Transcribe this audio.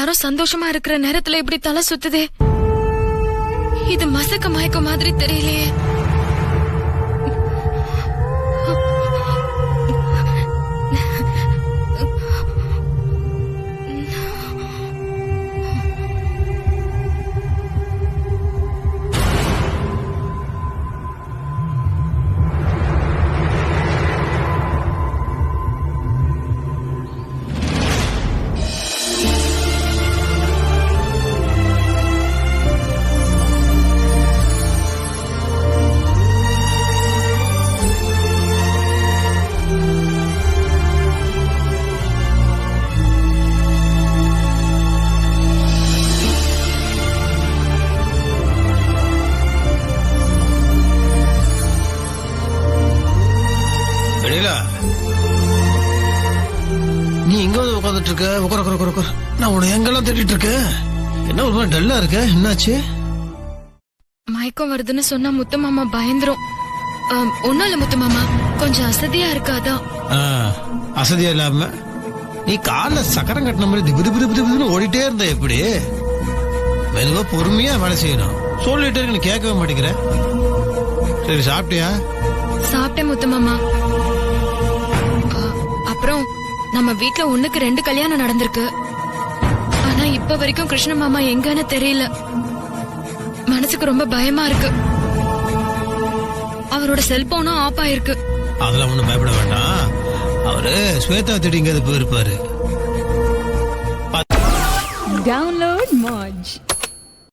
எல்லாரும் சந்தோஷமா இருக்கிற நேரத்துல இப்படி தலை சுத்துதே. இது மசக்க மயக்க மாதிரி தெரியலையே. நீ எங்க உட்காந்துட்டு இருக்க? உட்கார. நான் உன்னை எங்கெல்லாம் தேடிட்டு இருக்க? என்ன ஒரு மாதிரி டல்லா இருக்க? என்னாச்சு? மயக்கம் வருதுன்னு சொன்னா முத்து மாமா பயந்துரும். ஒண்ணும் இல்ல முத்து மாமா, கொஞ்சம் அசதியா இருக்காதான். அசதியா இல்லாம நீ கால சக்கரம் கட்டின மாதிரி திபுன்னு ஓடிட்டே இருந்த எப்படி? மெதுவா பொறுமையா வேலை செய்யணும். சொல்லிட்டே இருக்கு, நீ கேட்கவே மாட்டேங்கிற. சரி, சாப்பிட்டியா? சாப்பிட்டேன் முத்து மாமா. அப்புறம் நம்ம வீட்ல 1க்கு 2 கல்யாணம் நடந்திருக்கு. ஆனா இப்ப வரைக்கும் கிருஷ்ண மாமா எங்கன்னு தெரியல. மனசுக்கு ரொம்ப பயமா இருக்கு. அவரோட செல்போனும் ஆஃப் ஆயிருக்கு. அதெல்லாம் ஒண்ணும் பயப்பட வேண்டாம். அவரு ஸ்வேதா தேடி எங்கேயாவது போயிருப்பாரு. Download Moj.